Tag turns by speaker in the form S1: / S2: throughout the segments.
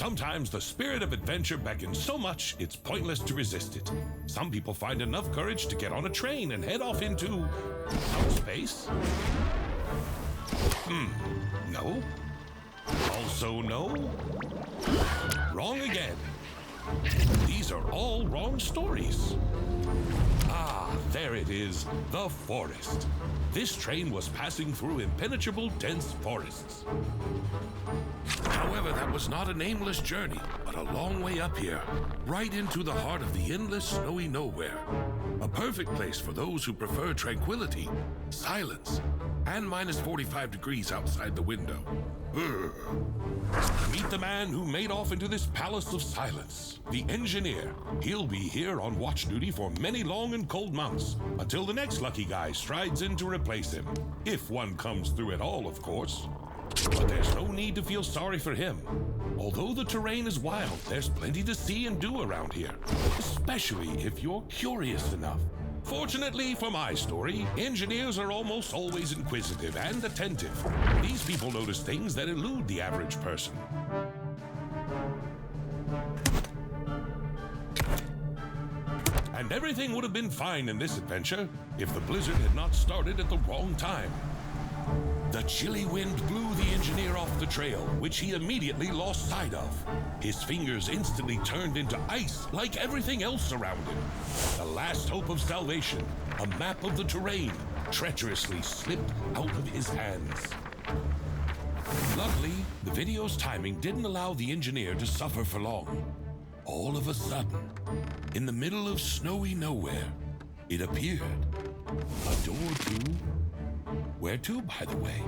S1: Sometimes the spirit of adventure beckons so much it's pointless to resist it. Some people find enough courage to get on a train and head off into outer space. No. Also no. Wrong again. These are all wrong stories. Ah, there it is, the forest. This train was passing through impenetrable, dense forests. However, that was not an aimless journey, but a long way up here, right into the heart of the endless snowy nowhere. A perfect place for those who prefer tranquility, silence, and minus 45 degrees outside the window. Meet the man who made off into this palace of silence, the engineer. He'll be here on watch duty for many long and cold months, until the next lucky guy strides in to replace him. If one comes through at all, of course. But there's no need to feel sorry for him. Although the terrain is wild, there's plenty to see and do around here, especially if you're curious enough. Fortunately for my story, engineers are almost always inquisitive and attentive. These people notice things that elude the average person. And everything would have been fine in this adventure if the blizzard had not started at the wrong time. The chilly wind blew the engineer off the trail, which he immediately lost sight of. His fingers instantly turned into ice like everything else around him. The last hope of salvation, a map of the terrain, treacherously slipped out of his hands. Luckily, the video's timing didn't allow the engineer to suffer for long. All of a sudden, in the middle of snowy nowhere, it appeared. A door to... Where to, by the way?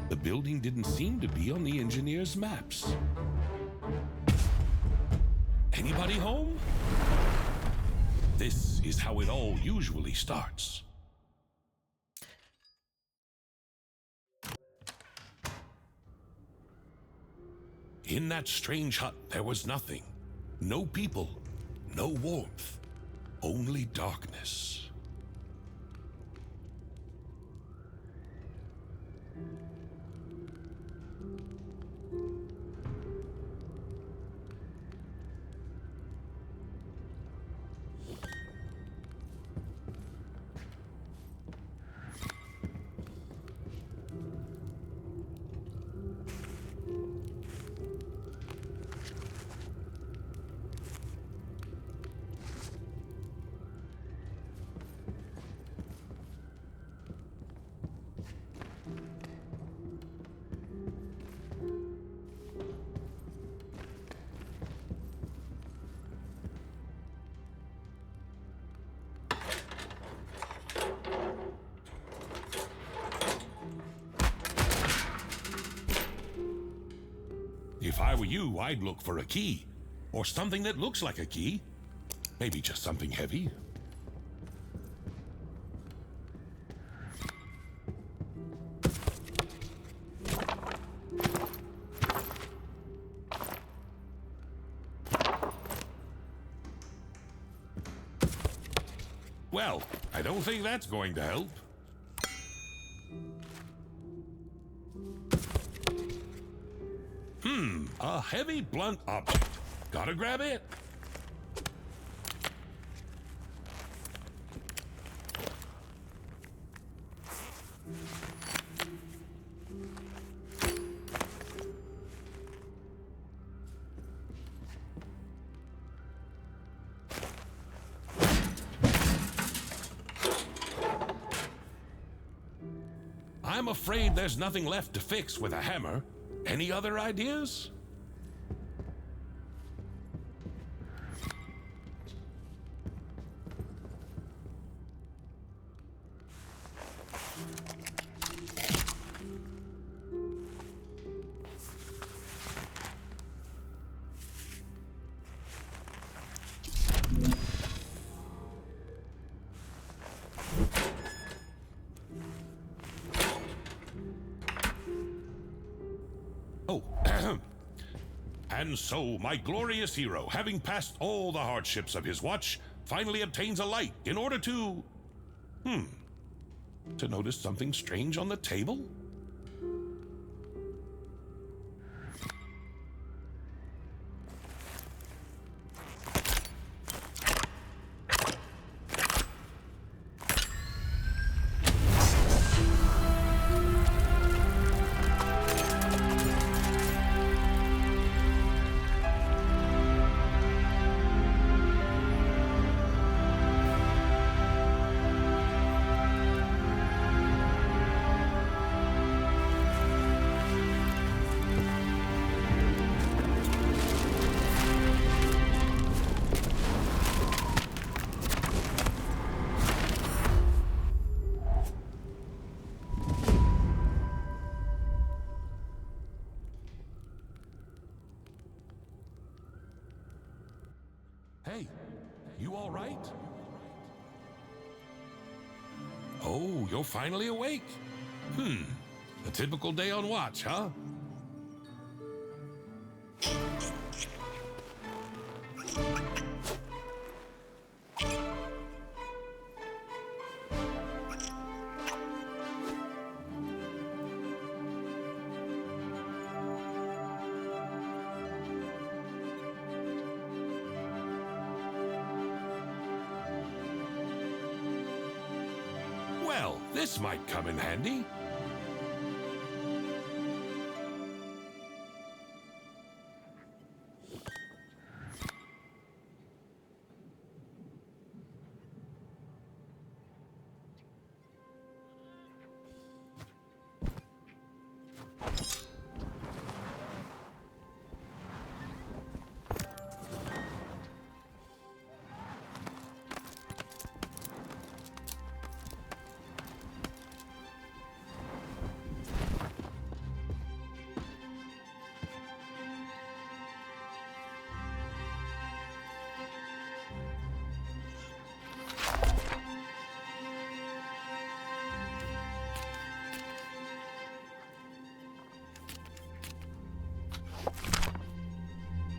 S1: The building didn't seem to be on the engineer's maps. Anybody home? This is how it all usually starts. In that strange hut, there was nothing. No people, no warmth, only darkness. If I were you, I'd look for a key, or something that looks like a key. Maybe just something heavy. Well, I don't think that's going to help. A heavy, blunt object. Gotta grab it. I'm afraid there's nothing left to fix with a hammer. Any other ideas? Oh, and so my glorious hero, having passed all the hardships of his watch, finally obtains a light in order to notice something strange on the table? Hey, you all right? Oh, you're finally awake. A typical day on watch, huh? Well, this might come in handy.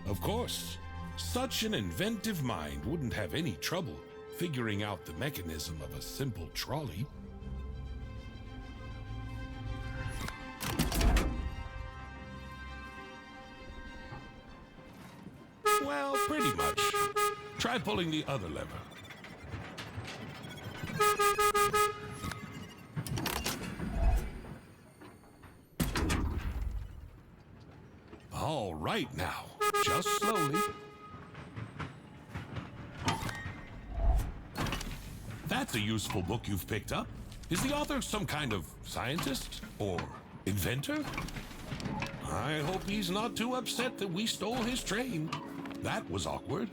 S1: Of course, such an inventive mind wouldn't have any trouble figuring out the mechanism of a simple trolley. Well, pretty much. Try pulling the other lever. All right now, just slowly. That's a useful book you've picked up. Is the author some kind of scientist or inventor? I hope he's not too upset that we stole his train. That was awkward.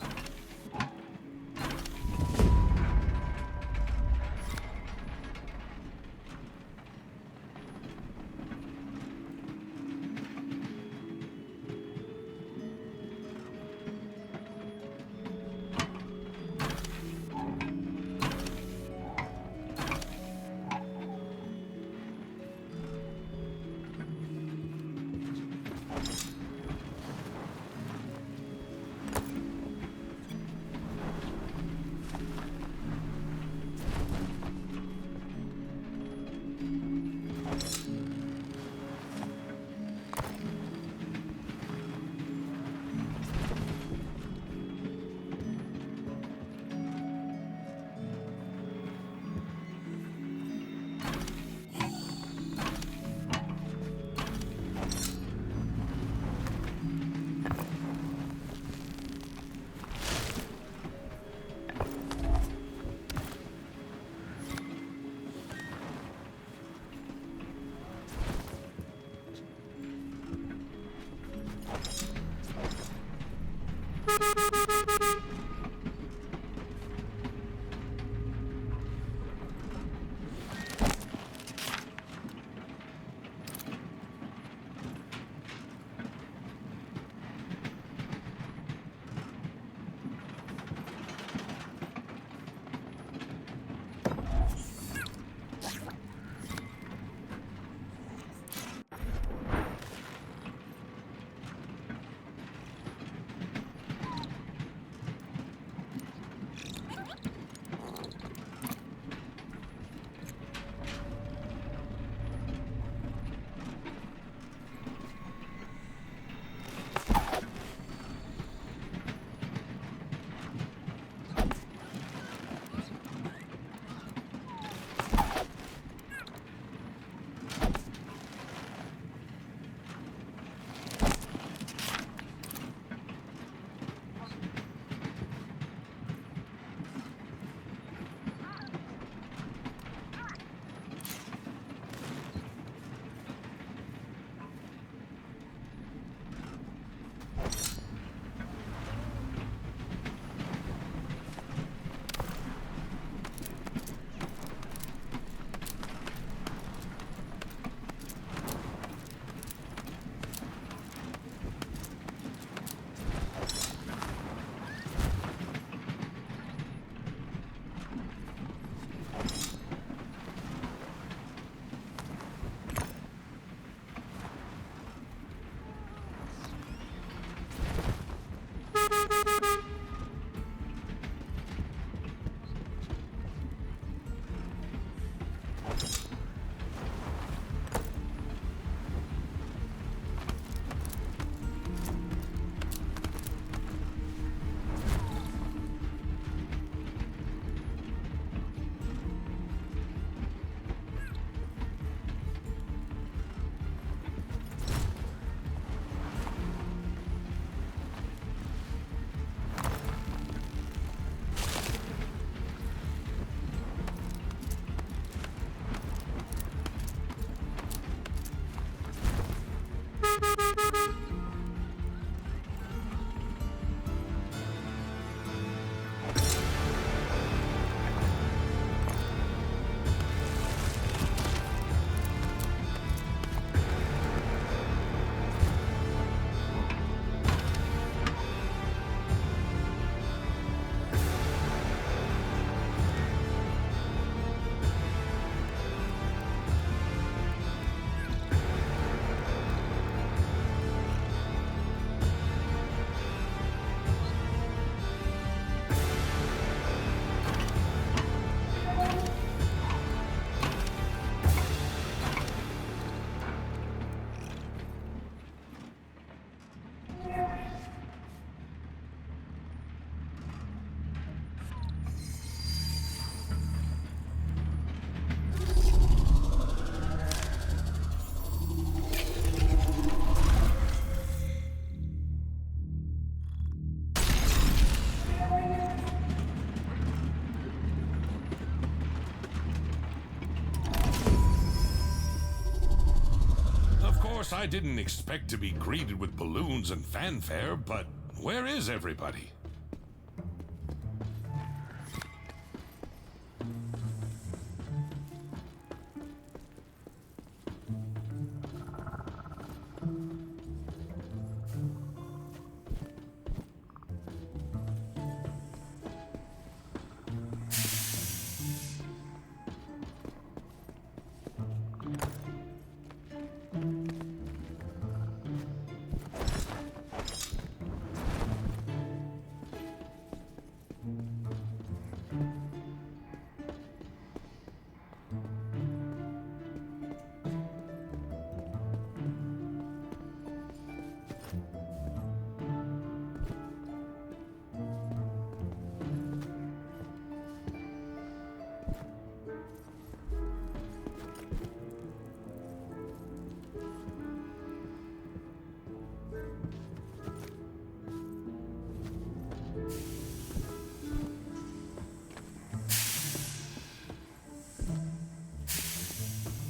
S1: course, I didn't expect to be greeted with balloons and fanfare, but where is everybody?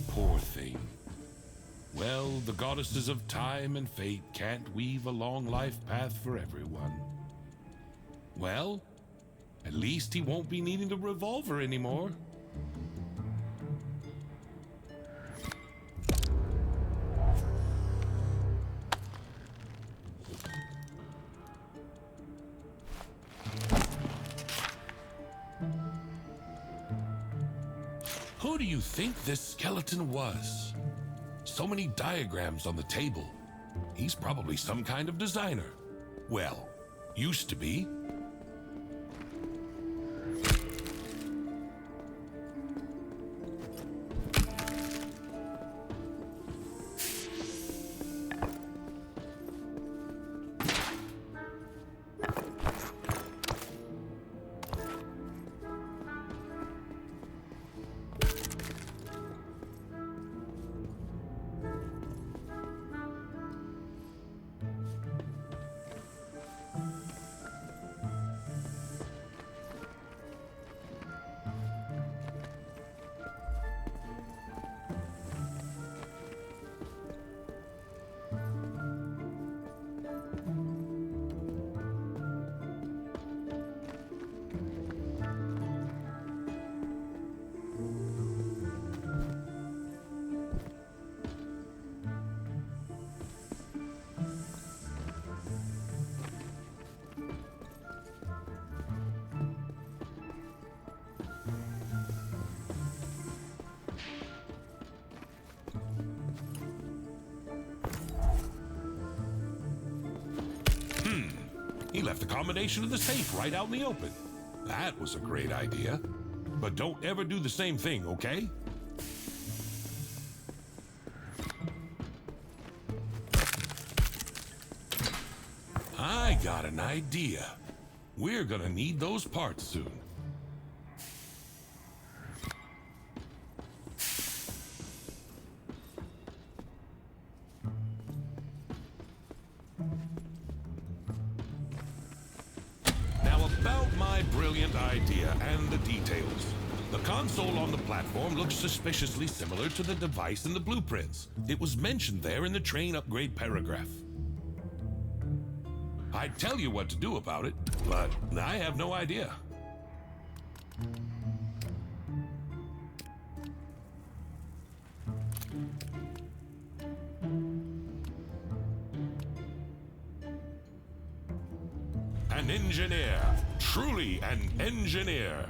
S1: Poor thing. Well, the goddesses of time and fate can't weave a long life path for everyone. Well, at least he won't be needing a revolver anymore. Who do you think this skeleton was? So many diagrams on the table. He's probably some kind of designer. Well, used to be. He left the combination of the safe right out in the open. That was a great idea. But don't ever do the same thing, okay? I got an idea. We're gonna need those parts soon. Idea and the details. The console on the platform looks suspiciously similar to the device in the blueprints. It was mentioned there in the train upgrade paragraph. I'd tell you what to do about it, but I have no idea. An engineer, truly an engineer.